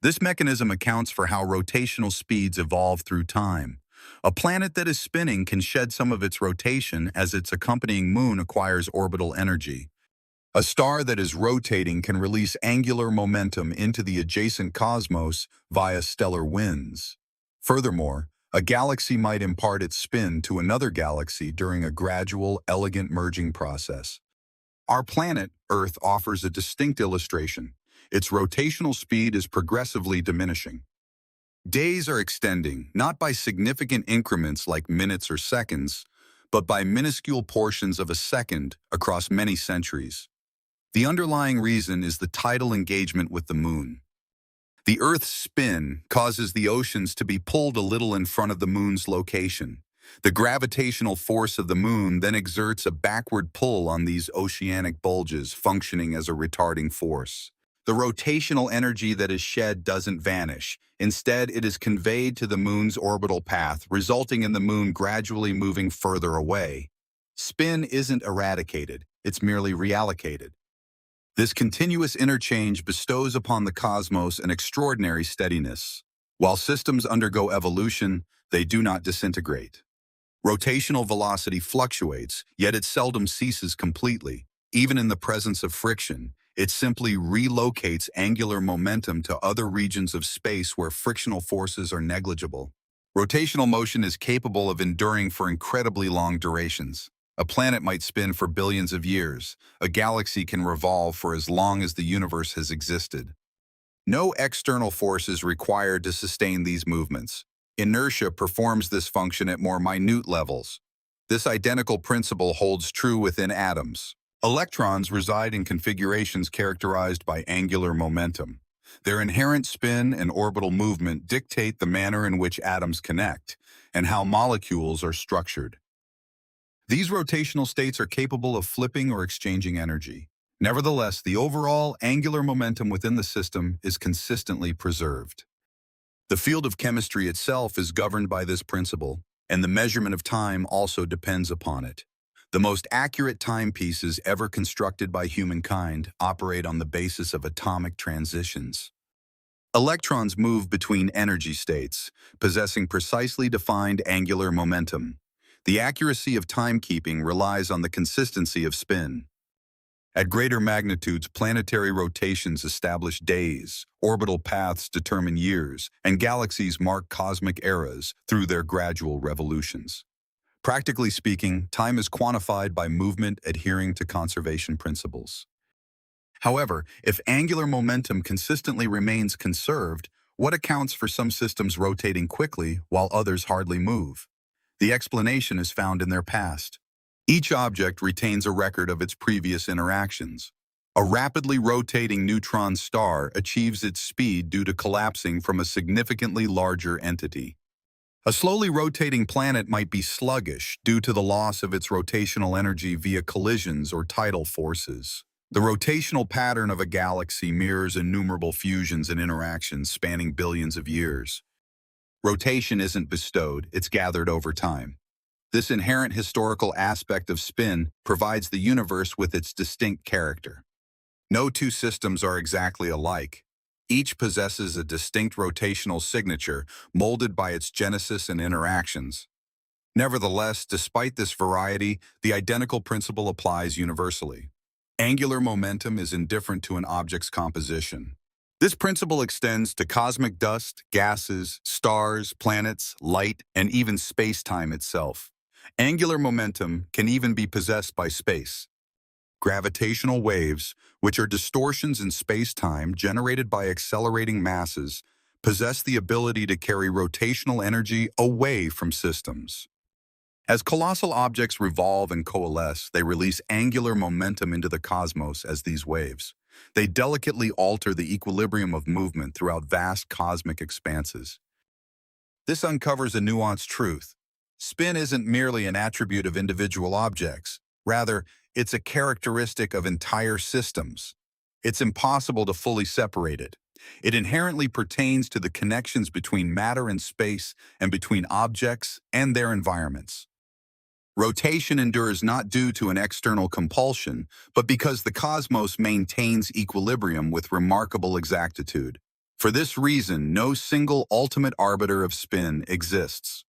This mechanism accounts for how rotational speeds evolve through time. A planet that is spinning can shed some of its rotation as its accompanying moon acquires orbital energy. A star that is rotating can release angular momentum into the adjacent cosmos via stellar winds. Furthermore, a galaxy might impart its spin to another galaxy during a gradual, elegant merging process. Our planet, Earth, offers a distinct illustration. Its rotational speed is progressively diminishing. Days are extending, not by significant increments like minutes or seconds, but by minuscule portions of a second across many centuries. The underlying reason is the tidal engagement with the moon. The Earth's spin causes the oceans to be pulled a little in front of the moon's location. The gravitational force of the moon then exerts a backward pull on these oceanic bulges, functioning as a retarding force. The rotational energy that is shed doesn't vanish. Instead, it is conveyed to the moon's orbital path, resulting in the moon gradually moving further away. Spin isn't eradicated, it's merely reallocated. This continuous interchange bestows upon the cosmos an extraordinary steadiness. While systems undergo evolution, they do not disintegrate. Rotational velocity fluctuates, yet it seldom ceases completely. Even in the presence of friction, it simply relocates angular momentum to other regions of space where frictional forces are negligible. Rotational motion is capable of enduring for incredibly long durations. A planet might spin for billions of years. A galaxy can revolve for as long as the universe has existed. No external force is required to sustain these movements. Inertia performs this function at more minute levels. This identical principle holds true within atoms. Electrons reside in configurations characterized by angular momentum. Their inherent spin and orbital movement dictate the manner in which atoms connect and how molecules are structured. These rotational states are capable of flipping or exchanging energy. Nevertheless, the overall angular momentum within the system is consistently preserved. The field of chemistry itself is governed by this principle, and the measurement of time also depends upon it. The most accurate timepieces ever constructed by humankind operate on the basis of atomic transitions. Electrons move between energy states, possessing precisely defined angular momentum. The accuracy of timekeeping relies on the consistency of spin. At greater magnitudes, planetary rotations establish days, orbital paths determine years, and galaxies mark cosmic eras through their gradual revolutions. Practically speaking, time is quantified by movement adhering to conservation principles. However, if angular momentum consistently remains conserved, what accounts for some systems rotating quickly while others hardly move? The explanation is found in their past. Each object retains a record of its previous interactions. A rapidly rotating neutron star achieves its speed due to collapsing from a significantly larger entity. A slowly rotating planet might be sluggish due to the loss of its rotational energy via collisions or tidal forces. The rotational pattern of a galaxy mirrors innumerable fusions and interactions spanning billions of years. Rotation isn't bestowed, it's gathered over time. This inherent historical aspect of spin provides the universe with its distinct character. No two systems are exactly alike. Each possesses a distinct rotational signature molded by its genesis and interactions. Nevertheless, despite this variety, the identical principle applies universally. Angular momentum is indifferent to an object's composition. This principle extends to cosmic dust, gases, stars, planets, light, and even space-time itself. Angular momentum can even be possessed by space. Gravitational waves, which are distortions in space-time generated by accelerating masses, possess the ability to carry rotational energy away from systems. As colossal objects revolve and coalesce, they release angular momentum into the cosmos as these waves. They delicately alter the equilibrium of movement throughout vast cosmic expanses. This uncovers a nuanced truth. Spin isn't merely an attribute of individual objects. Rather, it's a characteristic of entire systems. It's impossible to fully separate it. It inherently pertains to the connections between matter and space and between objects and their environments. Rotation endures not due to an external compulsion, but because the cosmos maintains equilibrium with remarkable exactitude. For this reason, no single ultimate arbiter of spin exists.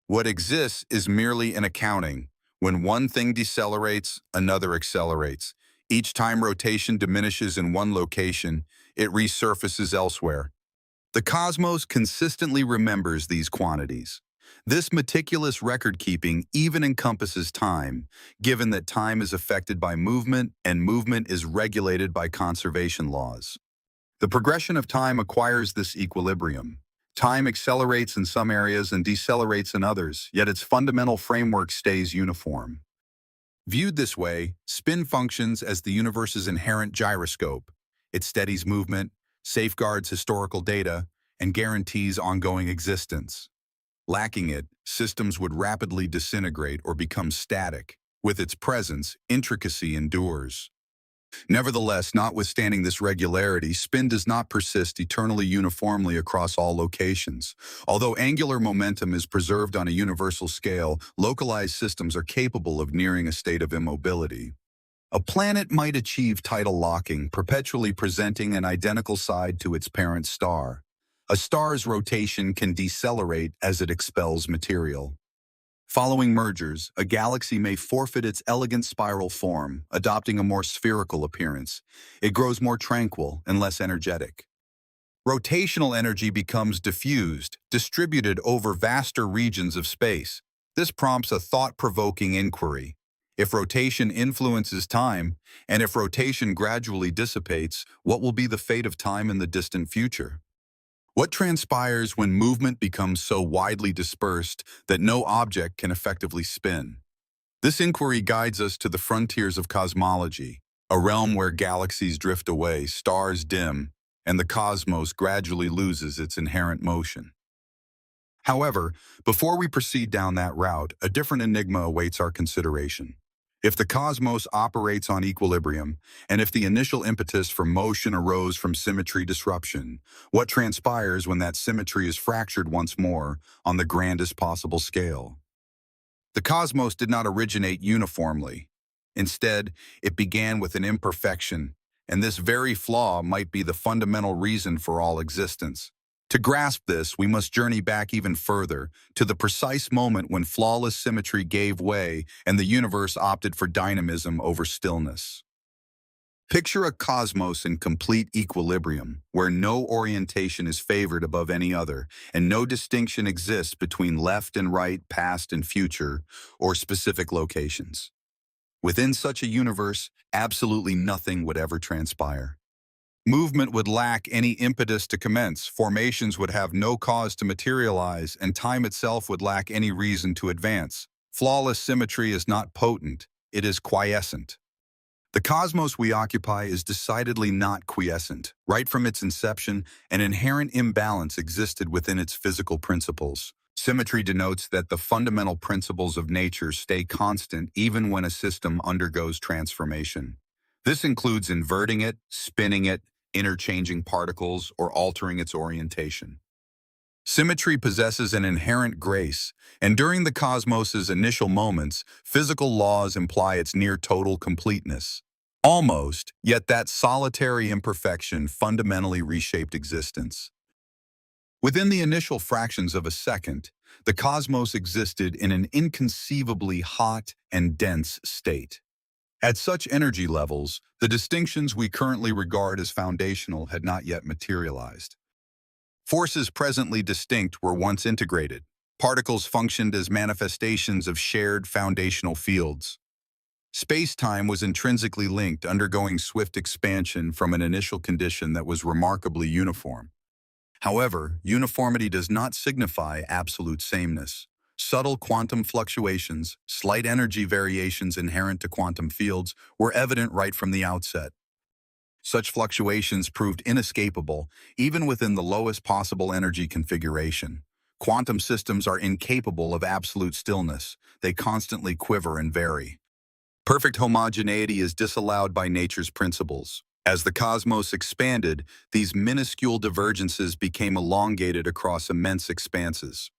What exists is merely an accounting. When one thing decelerates, another accelerates. Each time rotation diminishes in one location, it resurfaces elsewhere. The cosmos consistently remembers these quantities. This meticulous record-keeping even encompasses time, given that time is affected by movement and movement is regulated by conservation laws. The progression of time acquires this equilibrium. Time accelerates in some areas and decelerates in others, yet its fundamental framework stays uniform. Viewed this way, spin functions as the universe's inherent gyroscope. It steadies movement, safeguards historical data, and guarantees ongoing existence. Lacking it, systems would rapidly disintegrate or become static. With its presence, intricacy endures. Nevertheless, notwithstanding this regularity, spin does not persist eternally uniformly across all locations. Although angular momentum is preserved on a universal scale, localized systems are capable of nearing a state of immobility. A planet might achieve tidal locking, perpetually presenting an identical side to its parent star. A star's rotation can decelerate as it expels material. Following mergers, a galaxy may forfeit its elegant spiral form, adopting a more spherical appearance. It grows more tranquil and less energetic. Rotational energy becomes diffused, distributed over vaster regions of space. This prompts a thought-provoking inquiry. If rotation influences time, and if rotation gradually dissipates, what will be the fate of time in the distant future? What transpires when movement becomes so widely dispersed that no object can effectively spin? This inquiry guides us to the frontiers of cosmology, a realm where galaxies drift away, stars dim, and the cosmos gradually loses its inherent motion. However, before we proceed down that route, a different enigma awaits our consideration. If the cosmos operates on equilibrium, and if the initial impetus for motion arose from symmetry disruption, what transpires when that symmetry is fractured once more on the grandest possible scale? The cosmos did not originate uniformly. Instead, it began with an imperfection, and this very flaw might be the fundamental reason for all existence. To grasp this, we must journey back even further, to the precise moment when flawless symmetry gave way and the universe opted for dynamism over stillness. Picture a cosmos in complete equilibrium, where no orientation is favored above any other, and no distinction exists between left and right, past and future, or specific locations. Within such a universe, absolutely nothing would ever transpire. Movement would lack any impetus to commence, formations would have no cause to materialize, and time itself would lack any reason to advance. Flawless symmetry is not potent, it is quiescent. The cosmos we occupy is decidedly not quiescent. Right from its inception, an inherent imbalance existed within its physical principles. Symmetry denotes that the fundamental principles of nature stay constant even when a system undergoes transformation. This includes inverting it, spinning it, interchanging particles, or altering its orientation. Symmetry possesses an inherent grace, and during the cosmos's initial moments, physical laws imply its near-total completeness. Almost, yet that solitary imperfection fundamentally reshaped existence. Within the initial fractions of a second, the cosmos existed in an inconceivably hot and dense state. At such energy levels, the distinctions we currently regard as foundational had not yet materialized. Forces presently distinct were once integrated. Particles functioned as manifestations of shared foundational fields. Space-time was intrinsically linked, undergoing swift expansion from an initial condition that was remarkably uniform. However, uniformity does not signify absolute sameness. Subtle quantum fluctuations, slight energy variations inherent to quantum fields, were evident right from the outset. Such fluctuations proved inescapable, even within the lowest possible energy configuration. Quantum systems are incapable of absolute stillness. They constantly quiver and vary. Perfect homogeneity is disallowed by nature's principles. As the cosmos expanded, these minuscule divergences became elongated across immense expanses.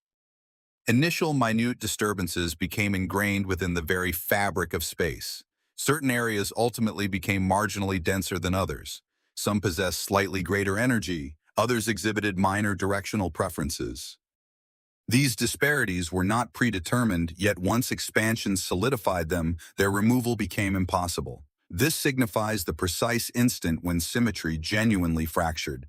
Initial minute disturbances became ingrained within the very fabric of space. Certain areas ultimately became marginally denser than others. Some possessed slightly greater energy, others exhibited minor directional preferences. These disparities were not predetermined, yet once expansion solidified them, their removal became impossible. This signifies the precise instant when symmetry genuinely fractured.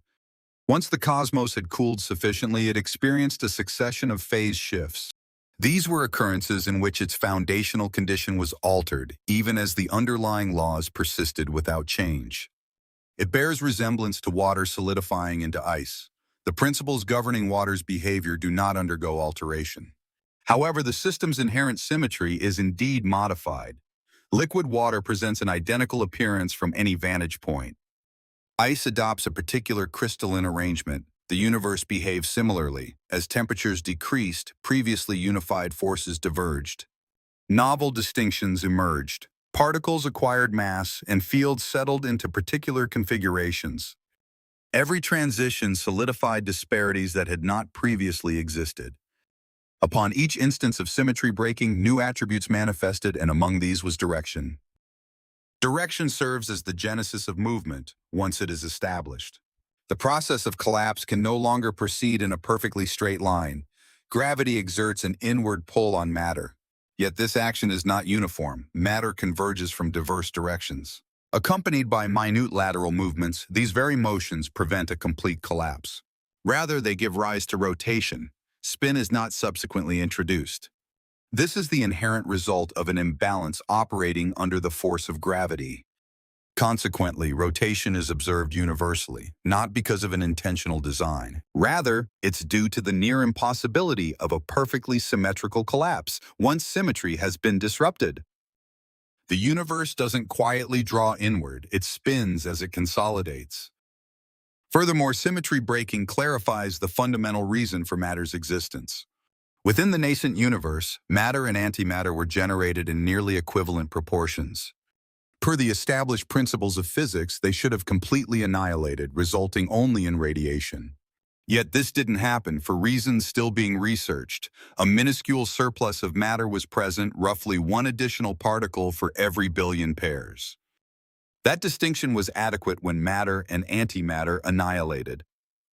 Once the cosmos had cooled sufficiently, it experienced a succession of phase shifts. These were occurrences in which its foundational condition was altered, even as the underlying laws persisted without change. It bears resemblance to water solidifying into ice. The principles governing water's behavior do not undergo alteration. However, the system's inherent symmetry is indeed modified. Liquid water presents an identical appearance from any vantage point. Ice adopts a particular crystalline arrangement. The universe behaves similarly. As temperatures decreased, previously unified forces diverged. Novel distinctions emerged. Particles acquired mass, and fields settled into particular configurations. Every transition solidified disparities that had not previously existed. Upon each instance of symmetry breaking, new attributes manifested, and among these was direction. Direction serves as the genesis of movement, once it is established. The process of collapse can no longer proceed in a perfectly straight line. Gravity exerts an inward pull on matter. Yet this action is not uniform. Matter converges from diverse directions. Accompanied by minute lateral movements, these very motions prevent a complete collapse. Rather, they give rise to rotation. Spin is not subsequently introduced. This is the inherent result of an imbalance operating under the force of gravity. Consequently, rotation is observed universally, not because of an intentional design. Rather, it's due to the near impossibility of a perfectly symmetrical collapse once symmetry has been disrupted. The universe doesn't quietly draw inward, it spins as it consolidates. Furthermore, symmetry breaking clarifies the fundamental reason for matter's existence. Within the nascent universe, matter and antimatter were generated in nearly equivalent proportions. Per the established principles of physics, they should have completely annihilated, resulting only in radiation. Yet this didn't happen for reasons still being researched. A minuscule surplus of matter was present, roughly one additional particle for every billion pairs. That distinction was adequate when matter and antimatter annihilated.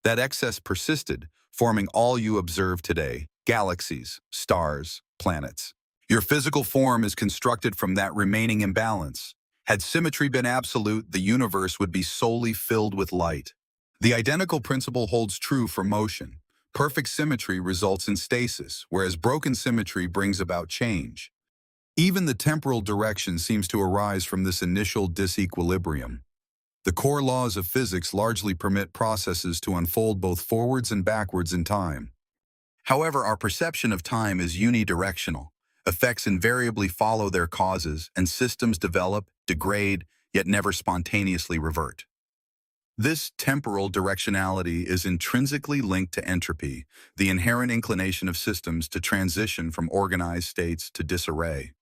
That excess persisted, forming all you observe today: galaxies, stars, planets. Your physical form is constructed from that remaining imbalance. Had symmetry been absolute, the universe would be solely filled with light. The identical principle holds true for motion. Perfect symmetry results in stasis, whereas broken symmetry brings about change. Even the temporal direction seems to arise from this initial disequilibrium. The core laws of physics largely permit processes to unfold both forwards and backwards in time. However, our perception of time is unidirectional. Effects invariably follow their causes, and systems develop, degrade, yet never spontaneously revert. This temporal directionality is intrinsically linked to entropy, the inherent inclination of systems to transition from organized states to disarray.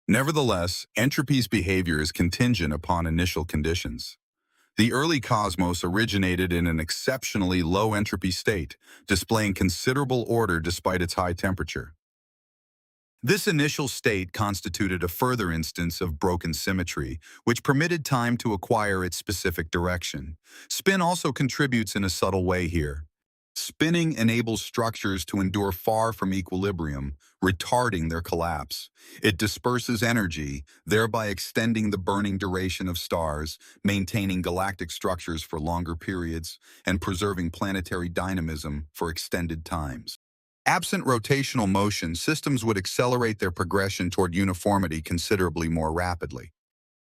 Nevertheless, entropy's behavior is contingent upon initial conditions. The early cosmos originated in an exceptionally low entropy state, displaying considerable order despite its high temperature. This initial state constituted a further instance of broken symmetry, which permitted time to acquire its specific direction. Spin also contributes in a subtle way here. Spinning enables structures to endure far from equilibrium, retarding their collapse. It disperses energy, thereby extending the burning duration of stars, maintaining galactic structures for longer periods, and preserving planetary dynamism for extended times. Absent rotational motion, systems would accelerate their progression toward uniformity considerably more rapidly.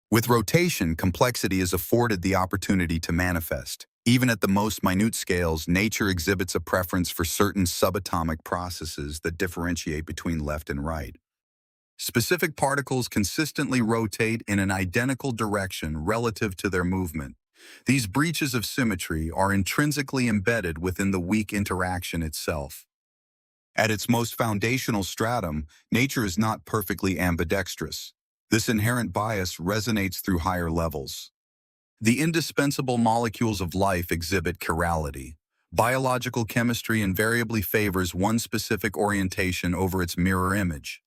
With rotation, complexity is afforded the opportunity to manifest. Even at the most minute scales, nature exhibits a preference for certain subatomic processes that differentiate between left and right. Specific particles consistently rotate in an identical direction relative to their movement. These breaches of symmetry are intrinsically embedded within the weak interaction itself. At its most foundational stratum, nature is not perfectly ambidextrous. This inherent bias resonates through higher levels. The indispensable molecules of life exhibit chirality. Biological chemistry invariably favors one specific orientation over its mirror image.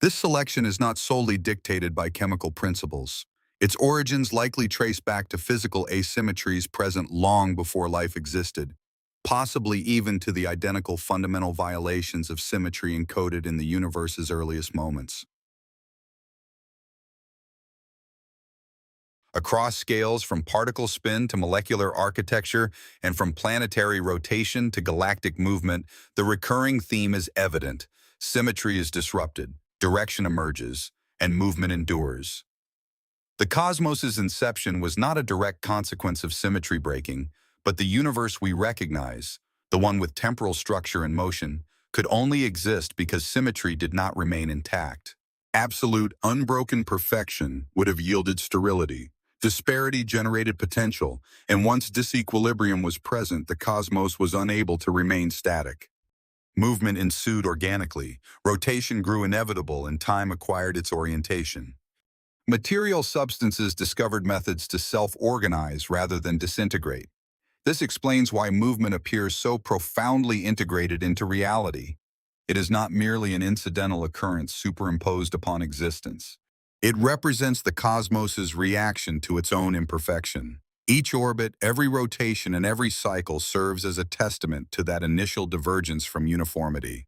This selection is not solely dictated by chemical principles. Its origins likely trace back to physical asymmetries present long before life existed, possibly even to the identical fundamental violations of symmetry encoded in the universe's earliest moments. Across scales from particle spin to molecular architecture and from planetary rotation to galactic movement, the recurring theme is evident. Symmetry is disrupted, direction emerges, and movement endures. The cosmos's inception was not a direct consequence of symmetry breaking, but the universe we recognize, the one with temporal structure and motion, could only exist because symmetry did not remain intact. Absolute, unbroken perfection would have yielded sterility. Disparity generated potential, and once disequilibrium was present, the cosmos was unable to remain static. Movement ensued organically, rotation grew inevitable, and time acquired its orientation. Material substances discovered methods to self-organize rather than disintegrate. This explains why movement appears so profoundly integrated into reality. It is not merely an incidental occurrence superimposed upon existence. It represents the cosmos's reaction to its own imperfection. Each orbit, every rotation, and every cycle serves as a testament to that initial divergence from uniformity.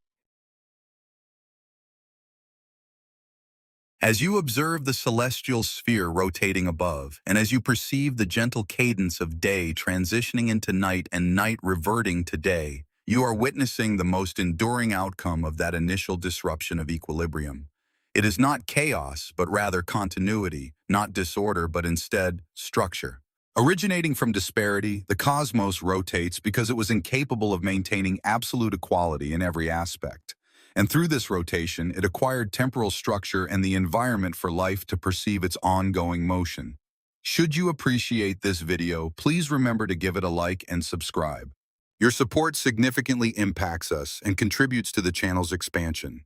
As you observe the celestial sphere rotating above, and as you perceive the gentle cadence of day transitioning into night and night reverting to day, You are witnessing the most enduring outcome of that initial disruption of equilibrium. It is not chaos, but rather continuity, not disorder, but instead structure. Originating from disparity, the cosmos rotates because it was incapable of maintaining absolute equality in every aspect. And through this rotation, it acquired temporal structure and the environment for life to perceive its ongoing motion. Should you appreciate this video, please remember to give it a like and subscribe. Your support significantly impacts us and contributes to the channel's expansion.